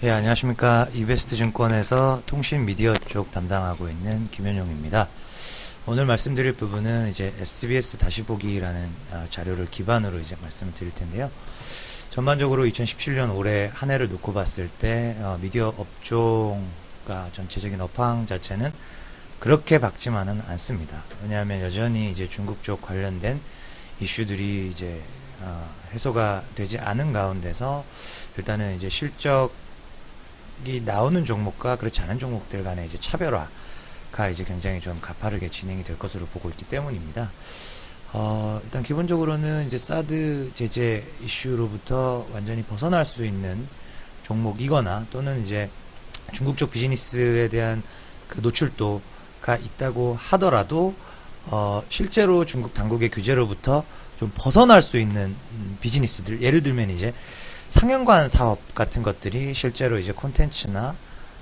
네, 안녕하십니까. 이베스트증권에서 통신 미디어 쪽 담당하고 있는 김현용입니다. 오늘 말씀드릴 부분은 이제 SBS 다시 보기라는 자료를 기반으로 이제 말씀을 드릴 텐데요. 전반적으로 2017년 올해 한 해를 놓고 봤을 때 미디어 업종과 전체적인 업황 자체는 그렇게 밝지만은 않습니다. 왜냐하면 여전히 이제 중국 쪽 관련된 이슈들이 이제 해소가 되지 않은 가운데서 일단은 이제 실적이 나오는 종목과 그렇지 않은 종목들 간의 이제 차별화가 이제 굉장히 좀 가파르게 진행이 될 것으로 보고 있기 때문입니다. 일단 기본적으로는 이제 사드 제재 이슈로부터 완전히 벗어날 수 있는 종목이거나 또는 이제 중국 쪽 비즈니스에 대한 그 노출도가 있다고 하더라도 실제로 중국 당국의 규제로부터 좀 벗어날 수 있는 비즈니스들, 예를 들면 이제 상영관 사업 같은 것들이 실제로 이제 콘텐츠나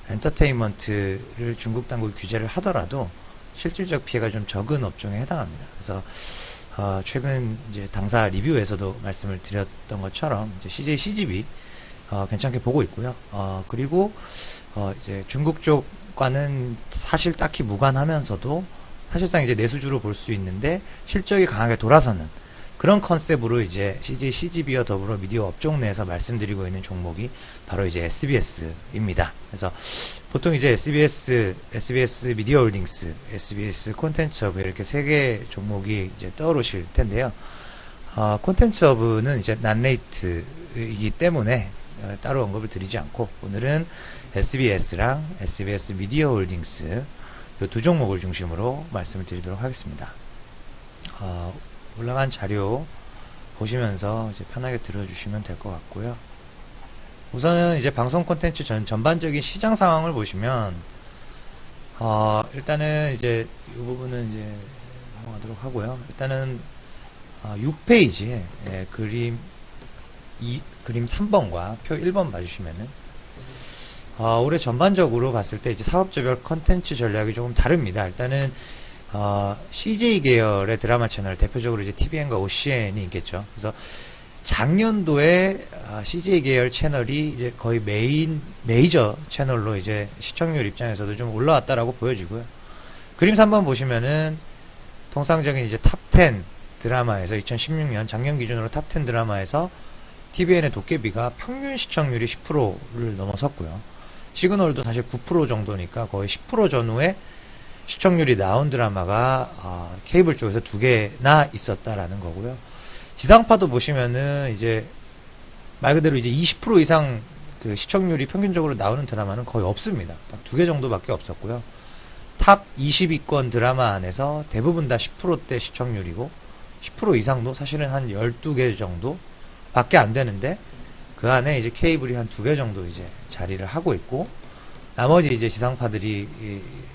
엔터테인먼트를 중국 당국이 규제를 하더라도 실질적 피해가 좀 적은 업종에 해당합니다. 그래서 최근 이제 당사 리뷰에서도 말씀을 드렸던 것처럼 이제 CJ CGV 괜찮게 보고 있고요. 그리고 이제 중국 쪽과는 사실 딱히 무관하면서도 사실상 이제 내수주로 볼 수 있는데 실적이 강하게 돌아서는 그런 컨셉으로 이제 CJ CGV와 더불어 미디어 업종 내에서 말씀드리고 있는 종목이 바로 이제 SBS입니다. 그래서 보통 이제 SBS 미디어 홀딩스, SBS 콘텐츠허브 이렇게 세 개 종목이 이제 떠오르실 텐데요. 콘텐츠허브는 이제 난레이트이기 때문에 따로 언급을 드리지 않고 오늘은 SBS랑 SBS 미디어 홀딩스 이 두 종목을 중심으로 말씀을 드리도록 하겠습니다. 올라간 자료 보시면서 이제 편하게 들어주시면 될 것 같고요. 우선은 이제 방송 콘텐츠 전반적인 시장 상황을 보시면 일단은 이제 이 부분은 이제 넘어가도록 하고요. 일단은 6페이지에 그림 3번과 표 1번 봐주시면은 올해 전반적으로 봤을 때 이제 사업주별 콘텐츠 전략이 조금 다릅니다. 일단은 CJ 계열의 드라마 채널, 대표적으로 이제 TVN과 OCN이 있겠죠. 그래서 작년도에 CJ 계열 채널이 이제 거의 메이저 채널로 이제 시청률 입장에서도 좀 올라왔다라고 보여지고요. 그림 3번 보시면은 통상적인 이제 탑10 드라마에서 2016년 작년 기준으로 탑10 드라마에서 TVN의 도깨비가 평균 시청률이 10%를 넘어섰고요. 시그널도 사실 9% 정도니까 거의 10% 전후에 시청률이 나온 드라마가 케이블 쪽에서 2개나 있었다라는 거고요. 지상파도 보시면은 이제 말 그대로 이제 20% 이상 그 시청률이 평균적으로 나오는 드라마는 거의 없습니다. 딱 2개 정도밖에 없었고요. 탑 20위권 드라마 안에서 대부분 다 10%대 시청률이고 10% 이상도 사실은 한 12개 정도 밖에 안 되는데 그 안에 이제 케이블이 한 2개 정도 이제 자리를 하고 있고 나머지 이제 지상파들이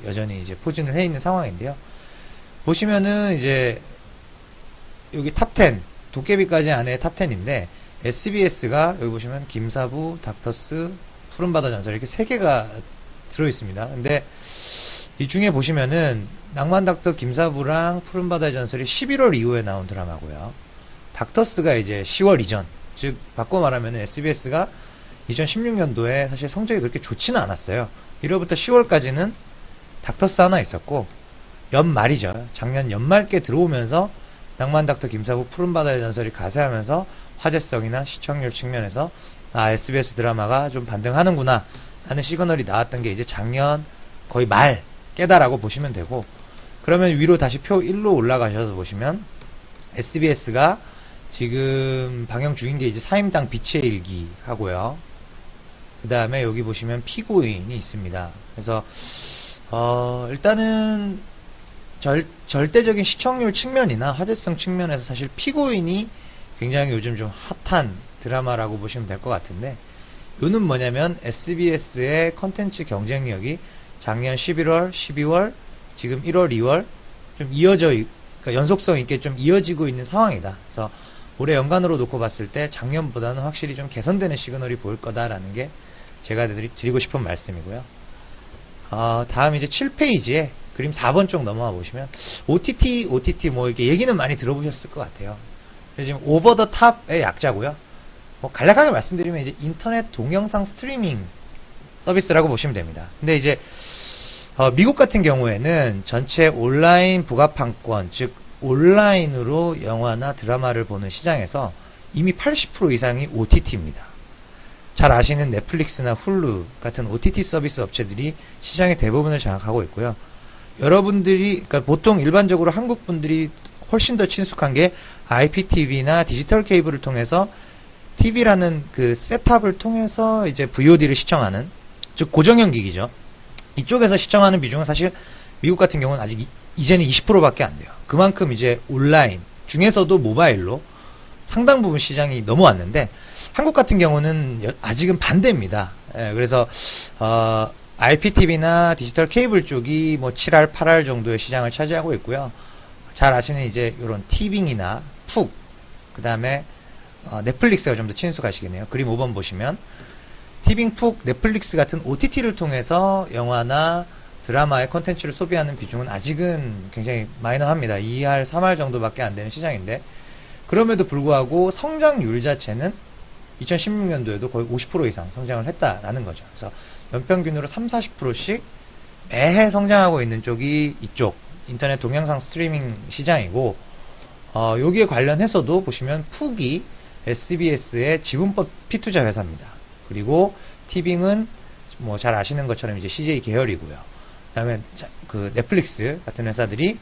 여전히 이제 포진을 해 있는 상황인데요. 보시면은 이제 여기 탑10 도깨비까지 안에 탑10인데 SBS가 여기 보시면 김사부, 닥터스, 푸른바다 전설 이렇게 3개가 들어 있습니다. 근데 이 중에 보시면은 낭만닥터 김사부랑 푸른바다 전설이 11월 이후에 나온 드라마고요. 닥터스가 이제 10월 이전, 즉 바꿔 말하면 SBS가 2016년도에 사실 성적이 그렇게 좋지는 않았어요. 1월부터 10월까지는 닥터스 하나 있었고 연말이죠. 작년 연말께 들어오면서 낭만닥터 김사부 푸른바다의 전설이 가세하면서 화제성이나 시청률 측면에서 SBS 드라마가 좀 반등하는구나 하는 시그널이 나왔던 게 이제 작년 거의 말 깨다라고 보시면 되고, 그러면 위로 다시 표 1로 올라가셔서 보시면 SBS가 지금 방영 중인 게 이제 사임당 빛의 일기 하고요. 그 다음에 여기 보시면 피고인이 있습니다. 그래서 일단은 절대적인 시청률 측면이나 화제성 측면에서 사실 피고인이 굉장히 요즘 좀 핫한 드라마라고 보시면 될 것 같은데, 요는 뭐냐면 SBS의 컨텐츠 경쟁력이 작년 11월, 12월, 지금 1월, 2월 좀 그러니까 연속성 있게 좀 이어지고 있는 상황이다. 그래서 올해 연간으로 놓고 봤을 때 작년보다는 확실히 좀 개선되는 시그널이 보일 거다라는 게 제가 드리고 싶은 말씀이고요. 다음 이제 7페이지에 그림 4번 쪽 넘어가 보시면 OTT 뭐 이렇게 얘기는 많이 들어보셨을 것 같아요. 지금 오버 더 탑의 약자고요. 뭐 간략하게 말씀드리면 이제 인터넷 동영상 스트리밍 서비스라고 보시면 됩니다. 근데 이제 미국 같은 경우에는 전체 온라인 부가판권, 즉 온라인으로 영화나 드라마를 보는 시장에서 이미 80% 이상이 OTT입니다. 잘 아시는 넷플릭스나 훌루 같은 OTT 서비스 업체들이 시장의 대부분을 장악하고 있고요. 여러분들이, 그러니까 보통 일반적으로 한국 분들이 훨씬 더 친숙한 게 IPTV나 디지털 케이블을 통해서 TV라는 그 셋탑을 통해서 이제 VOD를 시청하는, 즉 고정형 기기죠. 이쪽에서 시청하는 비중은 사실 미국 같은 경우는 아직 이제는 20%밖에 안 돼요. 그만큼 이제 온라인 중에서도 모바일로 상당 부분 시장이 넘어왔는데, 한국 같은 경우는 아직은 반대입니다. 예, 그래서 IPTV나 디지털 케이블 쪽이 뭐 7할, 8할 정도의 시장을 차지하고 있고요. 잘 아시는 이제 이런 티빙이나 푹, 그 다음에 넷플릭스가 좀 더 친숙하시겠네요. 그림 5번 보시면 티빙, 푹, 넷플릭스 같은 OTT를 통해서 영화나 드라마의 컨텐츠를 소비하는 비중은 아직은 굉장히 마이너합니다. 2할, 3할 정도밖에 안 되는 시장인데, 그럼에도 불구하고 성장률 자체는 2016년도에도 거의 50% 이상 성장을 했다라는 거죠. 그래서 연평균으로 30-40%씩 매해 성장하고 있는 쪽이 이쪽 인터넷 동영상 스트리밍 시장이고, 여기에 관련해서도 보시면 푹이 SBS의 지분법 피투자 회사입니다. 그리고 티빙은 뭐 잘 아시는 것처럼 이제 CJ 계열이고요. 그다음에 그 넷플릭스 같은 회사들이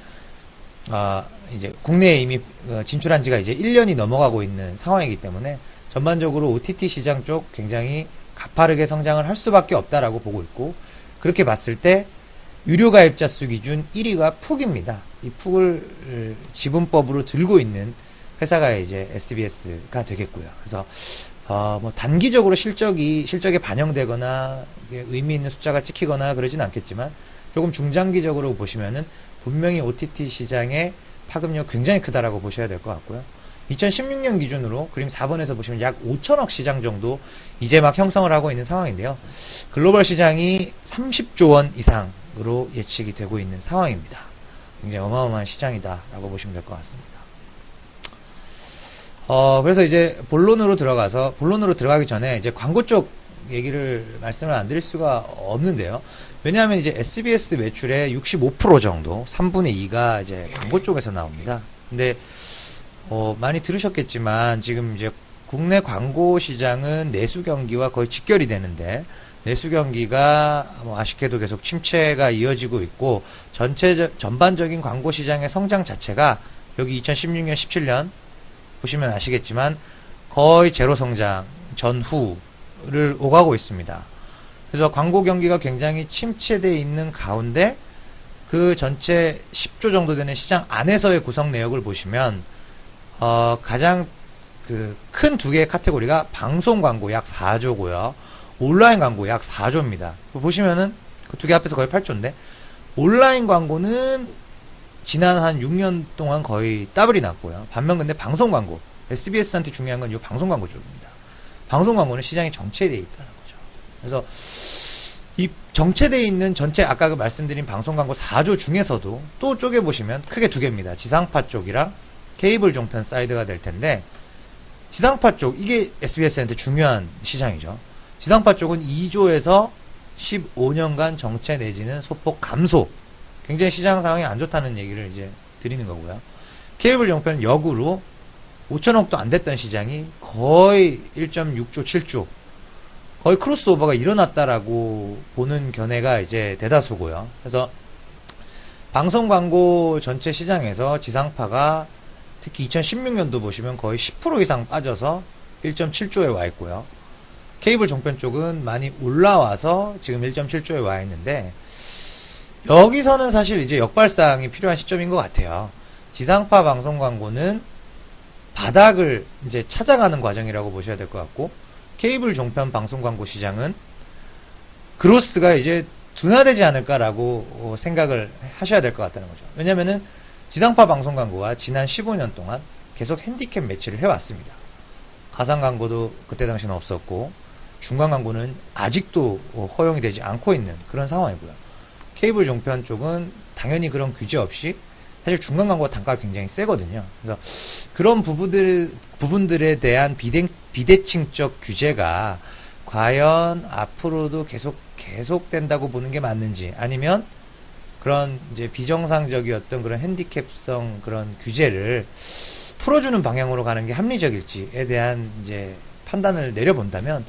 이제 국내에 이미 진출한 지가 이제 1년이 넘어가고 있는 상황이기 때문에 전반적으로 OTT 시장 쪽 굉장히 가파르게 성장을 할 수밖에 없다라고 보고 있고, 그렇게 봤을 때 유료 가입자 수 기준 1위가 푹입니다. 이 푹을 지분법으로 들고 있는 회사가 이제 SBS가 되겠고요. 그래서 뭐 단기적으로 실적에 반영되거나 의미 있는 숫자가 찍히거나 그러진 않겠지만, 조금 중장기적으로 보시면은 분명히 OTT 시장의 파급력 굉장히 크다라고 보셔야 될 것 같고요. 2016년 기준으로 그림 4번에서 보시면 약 5천억 시장 정도 이제 막 형성을 하고 있는 상황인데요. 글로벌 시장이 30조 원 이상으로 예측이 되고 있는 상황입니다. 굉장히 어마어마한 시장이다라고 보시면 될 것 같습니다. 그래서 이제 본론으로 들어가기 전에 이제 광고 쪽 얘기를 말씀을 안 드릴 수가 없는데요. 왜냐하면 이제 SBS 매출의 65% 정도, 3분의 2가 이제 광고 쪽에서 나옵니다. 근데 많이 들으셨겠지만 지금 이제 국내 광고 시장은 내수 경기와 거의 직결이 되는데, 내수 경기가 뭐 아쉽게도 계속 침체가 이어지고 있고, 전반적인 광고 시장의 성장 자체가 여기 2016년, 17년 보시면 아시겠지만 거의 제로 성장 전후를 오가고 있습니다. 그래서 광고 경기가 굉장히 침체되어 있는 가운데 그 전체 10조 정도 되는 시장 안에서의 구성 내역을 보시면 가장 큰 두 개의 카테고리가 방송 광고 약 4조고요. 온라인 광고 약 4조입니다. 보시면은 그 두 개 합해서 거의 8조인데, 온라인 광고는 지난 한 6년 동안 거의 더블이 났고요. 반면 근데 방송 광고, SBS한테 중요한 건 이 방송 광고 쪽입니다. 방송 광고는 시장이 정체되어 있다는 거죠. 그래서 이 정체되어 있는 전체 아까 말씀드린 방송 광고 4조 중에서도 또 쪼개보시면 크게 두 개입니다. 지상파 쪽이랑 케이블 종편 사이드가 될 텐데, 지상파 쪽, 이게 SBS한테 중요한 시장이죠. 지상파 쪽은 2조에서 15년간 정체 내지는 소폭 감소, 굉장히 시장 상황이 안 좋다는 얘기를 이제 드리는 거고요. 케이블 종편은 역으로 5천억도 안 됐던 시장이 거의 1.6조, 7조, 거의 크로스오버가 일어났다라고 보는 견해가 이제 대다수고요. 그래서 방송 광고 전체 시장에서 지상파가 특히 2016년도 보시면 거의 10% 이상 빠져서 1.7조에 와 있고요. 케이블 종편 쪽은 많이 올라와서 지금 1.7조에 와 있는데, 여기서는 사실 이제 역발상이 필요한 시점인 것 같아요. 지상파 방송 광고는 바닥을 이제 찾아가는 과정이라고 보셔야 될 것 같고, 케이블 종편 방송 광고 시장은 그로스가 이제 둔화되지 않을까라고 생각을 하셔야 될 것 같다는 거죠. 왜냐면은 지상파 방송 광고가 지난 15년 동안 계속 핸디캡 매치를 해왔습니다. 가상 광고도 그때 당시는 없었고, 중간 광고는 아직도 허용이 되지 않고 있는 그런 상황이고요. 케이블 종편 쪽은 당연히 그런 규제 없이 사실 중간 광고 단가가 굉장히 세거든요. 그래서 그런 부분들에 대한 비대칭적 규제가 과연 앞으로도 계속 계속된다고 보는 게 맞는지, 아니면 그런 이제 비정상적이었던 그런 핸디캡성 그런 규제를 풀어주는 방향으로 가는 게 합리적일지에 대한 이제 판단을 내려본다면,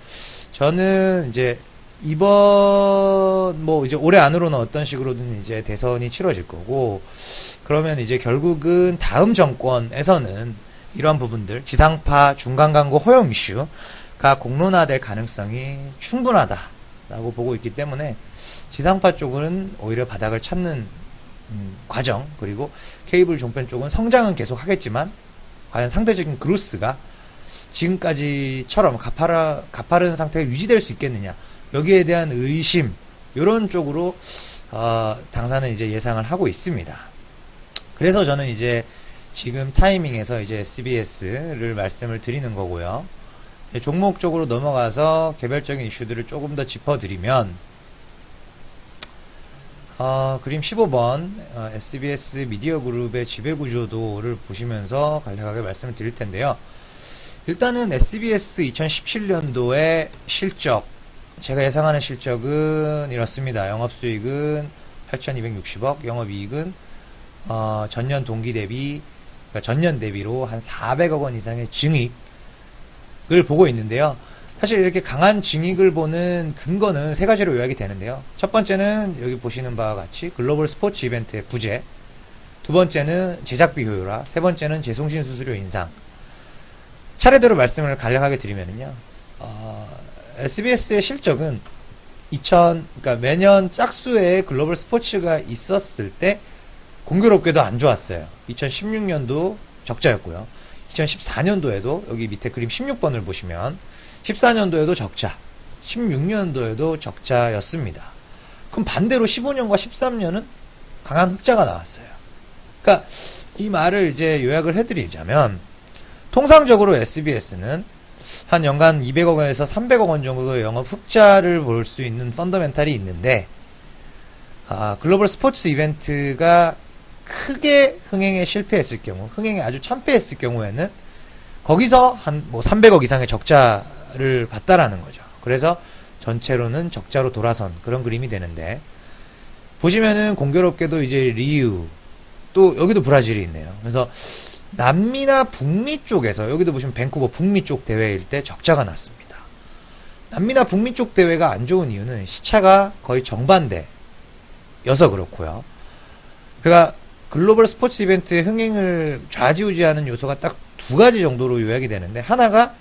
저는 이제 이번 뭐 이제 올해 안으로는 어떤 식으로든 이제 대선이 치러질 거고, 그러면 이제 결국은 다음 정권에서는 이러한 부분들, 지상파 중간 광고 허용 이슈가 공론화될 가능성이 충분하다라고 보고 있기 때문에, 지상파 쪽은 오히려 바닥을 찾는 과정, 그리고 케이블 종편 쪽은 성장은 계속 하겠지만 과연 상대적인 그로스가 지금까지처럼 가파른 상태가 유지될 수 있겠느냐, 여기에 대한 의심, 이런 쪽으로 당사는 이제 예상을 하고 있습니다. 그래서 저는 이제 지금 타이밍에서 이제 SBS를 말씀을 드리는 거고요. 종목적으로 넘어가서 개별적인 이슈들을 조금 더 짚어드리면, 그림 15번 SBS 미디어 그룹의 지배구조도를 보시면서 간략하게 말씀을 드릴 텐데요. 일단은 SBS 2017년도의 실적, 제가 예상하는 실적은 이렇습니다. 영업수익은 8,260억, 영업이익은 전년 동기 대비, 그러니까 전년 대비로 한 400억 원 이상의 증익을 보고 있는데요. 사실 이렇게 강한 증익을 보는 근거는 세 가지로 요약이 되는데요. 첫 번째는 여기 보시는 바와 같이 글로벌 스포츠 이벤트의 부재, 두 번째는 제작비 효율화, 세 번째는 재송신 수수료 인상. 차례대로 말씀을 간략하게 드리면요, SBS의 실적은 그러니까 매년 짝수의 글로벌 스포츠가 있었을 때 공교롭게도 안 좋았어요. 2016년도 적자였고요. 2014년도에도 여기 밑에 그림 16번을 보시면 14년도에도 적자, 16년도에도 적자였습니다. 그럼 반대로 15년과 13년은 강한 흑자가 나왔어요. 그러니까 이 말을 이제 요약을 해드리자면, 통상적으로 SBS는 한 연간 200억 원에서 300억 원 정도의 영업 흑자를 볼 수 있는 펀더멘탈이 있는데, 글로벌 스포츠 이벤트가 크게 흥행에 실패했을 경우, 흥행에 아주 참패했을 경우에는 거기서 한 뭐 300억 이상의 적자를 봤다라는 거죠. 그래서 전체로는 적자로 돌아선 그런 그림이 되는데, 보시면은 공교롭게도 이제 리우, 또 여기도 브라질이 있네요. 그래서 남미나 북미 쪽에서, 여기도 보시면 밴쿠버 북미 쪽 대회일 때 적자가 났습니다. 남미나 북미 쪽 대회가 안 좋은 이유는 시차가 거의 정반대여서 그렇고요. 그러니까 글로벌 스포츠 이벤트의 흥행을 좌지우지하는 요소가 딱 두 가지 정도로 요약이 되는데, 하나가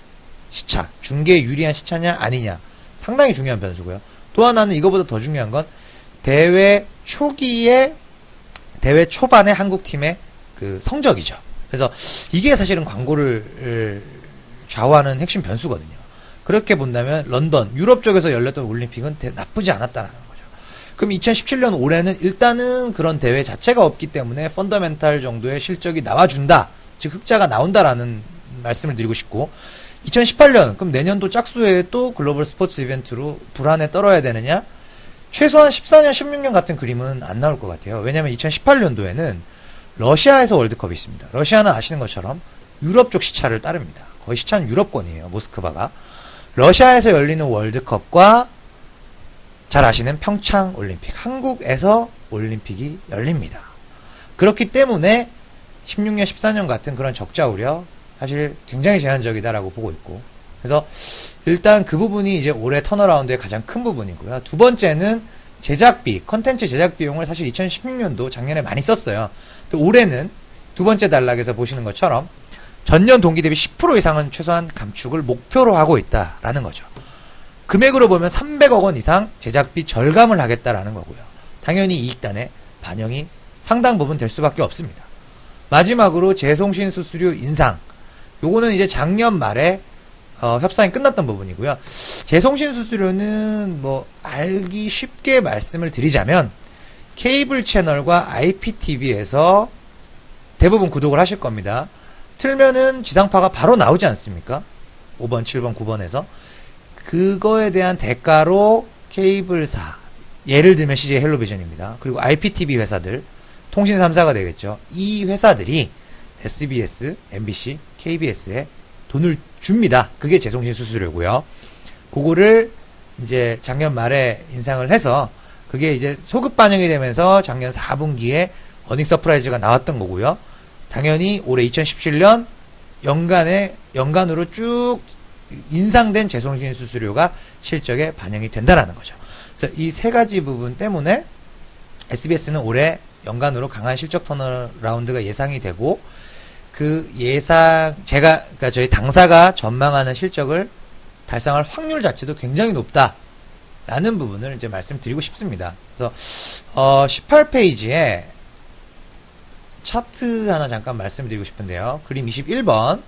시차, 중계에 유리한 시차냐 아니냐, 상당히 중요한 변수고요. 또 하나는 이거보다 더 중요한 건 대회 초기에, 대회 초반에 한국팀의 그 성적이죠. 그래서 이게 사실은 광고를 좌우하는 핵심 변수거든요. 그렇게 본다면 런던, 유럽 쪽에서 열렸던 올림픽은 나쁘지 않았다라는 거죠. 그럼 2017년 올해는 일단은 그런 대회 자체가 없기 때문에 펀더멘탈 정도의 실적이 나와준다, 즉 흑자가 나온다라는 말씀을 드리고 싶고, 2018년, 그럼 내년도 짝수에 또 글로벌 스포츠 이벤트로 불안에 떨어야 되느냐? 최소한 14년, 16년 같은 그림은 안 나올 것 같아요. 왜냐면 2018년도에는 러시아에서 월드컵이 있습니다. 러시아는 아시는 것처럼 유럽 쪽 시차를 따릅니다. 거의 시차는 유럽권이에요, 모스크바가. 러시아에서 열리는 월드컵과 잘 아시는 평창 올림픽, 한국에서 올림픽이 열립니다. 그렇기 때문에 16년, 14년 같은 그런 적자 우려, 사실 굉장히 제한적이다라고 보고 있고, 그래서 일단 그 부분이 이제 올해 턴어라운드의 가장 큰 부분이고요. 두 번째는 제작비, 컨텐츠 제작 비용을 사실 2016년도 작년에 많이 썼어요. 또 올해는 두 번째 단락에서 보시는 것처럼 전년 동기 대비 10% 이상은 최소한 감축을 목표로 하고 있다라는 거죠. 금액으로 보면 300억 원 이상 제작비 절감을 하겠다라는 거고요. 당연히 이익단에 반영이 상당 부분 될 수밖에 없습니다. 마지막으로 재송신 수수료 인상, 요거는 이제 작년 말에 협상이 끝났던 부분이고요. 재송신 수수료는 뭐 알기 쉽게 말씀을 드리자면, 케이블 채널과 IPTV에서 대부분 구독을 하실 겁니다. 틀면은 지상파가 바로 나오지 않습니까? 5번, 7번, 9번에서. 그거에 대한 대가로 케이블사, 예를 들면 CJ 헬로비전입니다. 그리고 IPTV 회사들, 통신 3사가 되겠죠. 이 회사들이 SBS, MBC, KBS에 돈을 줍니다. 그게 재송신 수수료고요. 그거를 이제 작년 말에 인상을 해서 그게 이제 소급 반영이 되면서 작년 4분기에 어닝 서프라이즈가 나왔던 거고요. 당연히 올해 2017년 연간으로 쭉 인상된 재송신 수수료가 실적에 반영이 된다라는 거죠. 그래서 이 세 가지 부분 때문에 SBS는 올해 연간으로 강한 실적 턴어라운드가 예상이 되고, 그 예상, 그러니까 저희 당사가 전망하는 실적을 달성할 확률 자체도 굉장히 높다라는 부분을 이제 말씀드리고 싶습니다. 그래서 18페이지에 차트 하나 잠깐 말씀드리고 싶은데요. 그림 21번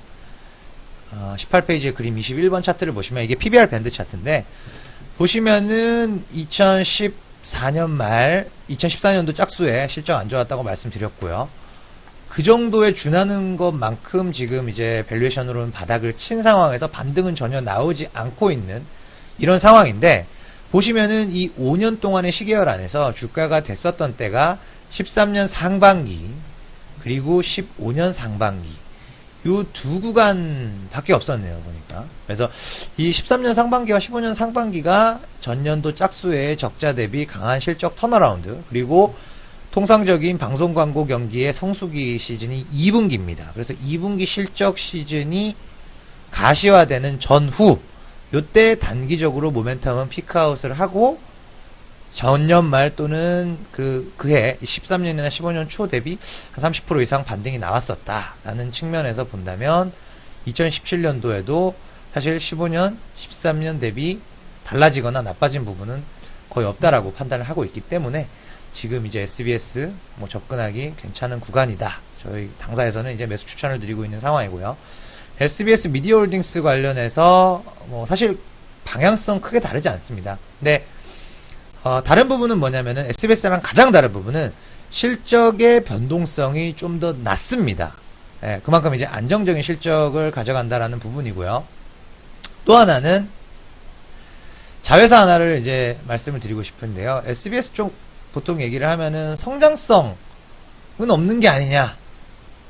18페이지에 그림 21번 차트를 보시면 이게 PBR 밴드 차트인데, 보시면은 2014년 말 2014년도 짝수에 실적 안 좋았다고 말씀드렸고요. 그 정도에 준하는 것만큼 지금 이제 밸류에이션으로는 바닥을 친 상황에서 반등은 전혀 나오지 않고 있는 이런 상황인데, 보시면은 이 5년 동안의 시계열 안에서 주가가 됐었던 때가 13년 상반기 그리고 15년 상반기, 요 두 구간밖에 없었네요, 보니까. 그래서 이 13년 상반기와 15년 상반기가 전년도 짝수의 적자 대비 강한 실적 턴어라운드, 그리고 통상적인 방송 광고 경기의 성수기 시즌이 2분기입니다. 그래서 2분기 실적 시즌이 가시화되는 전후, 요때 단기적으로 모멘텀은 피크아웃을 하고 전년 말 또는 그해 13년이나 15년 초 대비 한 30% 이상 반등이 나왔었다라는 측면에서 본다면, 2017년도에도 사실 15년, 13년 대비 달라지거나 나빠진 부분은 거의 없다라고 판단을 하고 있기 때문에 지금 이제 SBS 접근하기 괜찮은 구간이다. 저희 당사에서는 이제 매수 추천을 드리고 있는 상황이고요. SBS 미디어홀딩스 관련해서 사실 방향성 크게 다르지 않습니다. 근데 다른 부분은 뭐냐면은 SBS랑 가장 다른 부분은 실적의 변동성이 좀 더 낮습니다. 예, 그만큼 이제 안정적인 실적을 가져간다라는 부분이고요. 또 하나는 자회사 하나를 이제 말씀을 드리고 싶은데요. SBS 쪽 보통 얘기를 하면은 성장성은 없는 게 아니냐.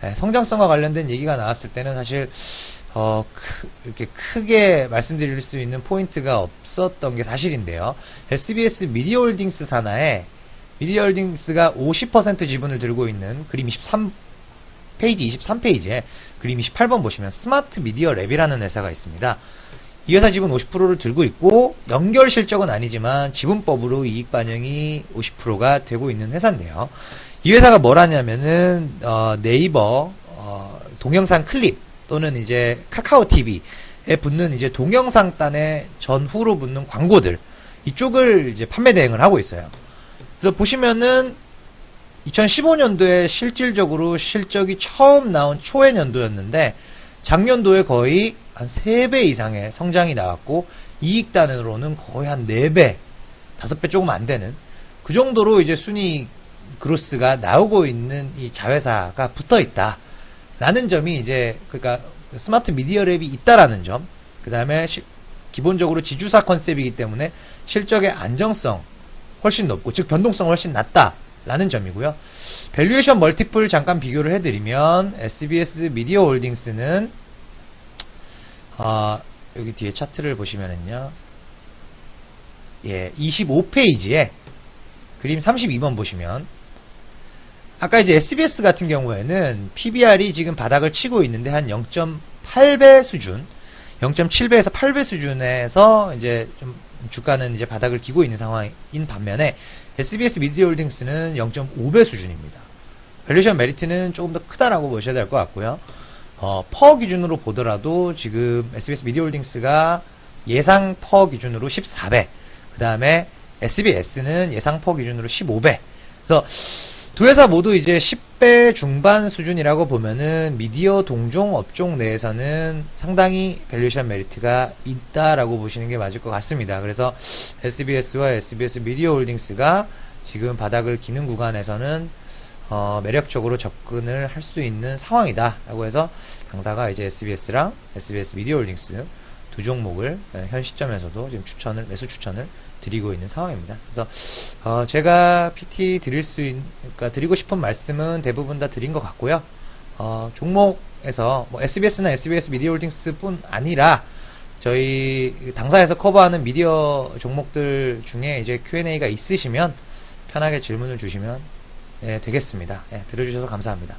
예, 성장성과 관련된 얘기가 나왔을 때는 사실 이렇게 크게 말씀드릴 수 있는 포인트가 없었던 게 사실인데요. SBS 미디어홀딩스 산하에 미디어홀딩스가 50% 지분을 들고 있는 그림 23페이지에 그림 28번 보시면 스마트 미디어 랩이라는 회사가 있습니다. 이 회사 지분 50%를 들고 있고, 연결 실적은 아니지만 지분법으로 이익 반영이 50%가 되고 있는 회사인데요. 이 회사가 뭘 하냐면은 네이버 동영상 클립 또는 이제 카카오 TV에 붙는 이제 동영상단의 전후로 붙는 광고들, 이쪽을 이제 판매 대행을 하고 있어요. 그래서 보시면은 2015년도에 실질적으로 실적이 처음 나온 초의 년도였는데, 작년도에 거의 한 3배 이상의 성장이 나왔고, 이익단으로는 거의 한 4배, 5배 조금 안 되는 그 정도로 이제 순이익 그로스가 나오고 있는 이 자회사가 붙어 있다 라는 점이 이제, 그러니까 스마트 미디어 랩이 있다라는 점, 그 다음에 기본적으로 지주사 컨셉이기 때문에 실적의 안정성 훨씬 높고, 즉 변동성 훨씬 낮다라는 점이고요. 밸류에이션 멀티플 잠깐 비교를 해드리면 SBS 미디어 홀딩스는 여기 뒤에 차트를 보시면은요, 예, 25페이지에 그림 32번 보시면, 아까 이제 SBS 같은 경우에는 PBR이 지금 바닥을 치고 있는데 한 0.8배 수준, 0.7배에서 8배 수준에서 이제 좀 주가는 이제 바닥을 기고 있는 상황인 반면에, SBS 미디어홀딩스는 0.5배 수준입니다. 밸류에이션 메리트는 조금 더 크다라고 보셔야 될 것 같고요. 퍼 기준으로 보더라도 지금 SBS 미디어홀딩스가 예상 퍼 기준으로 14배, 그 다음에 SBS는 예상 퍼 기준으로 15배. 그래서 두 회사 모두 이제 10배 중반 수준이라고 보면은 미디어 동종 업종 내에서는 상당히 밸류에이션 메리트가 있다라고 보시는 게 맞을 것 같습니다. 그래서 SBS와 SBS 미디어홀딩스가 지금 바닥을 기는 구간에서는 매력적으로 접근을 할 수 있는 상황이다 라고 해서 당사가 이제 SBS랑 SBS 미디어홀딩스 두 종목을 현 시점에서도 지금 매수 추천을 드리고 있는 상황입니다. 그래서 제가 PT 드리고 싶은 말씀은 대부분 다 드린 것 같고요. 종목에서 뭐 SBS나 SBS 미디어홀딩스뿐 아니라 저희 당사에서 커버하는 미디어 종목들 중에 이제 Q&A가 있으시면 편하게 질문을 주시면 되겠습니다. 들어주셔서 감사합니다.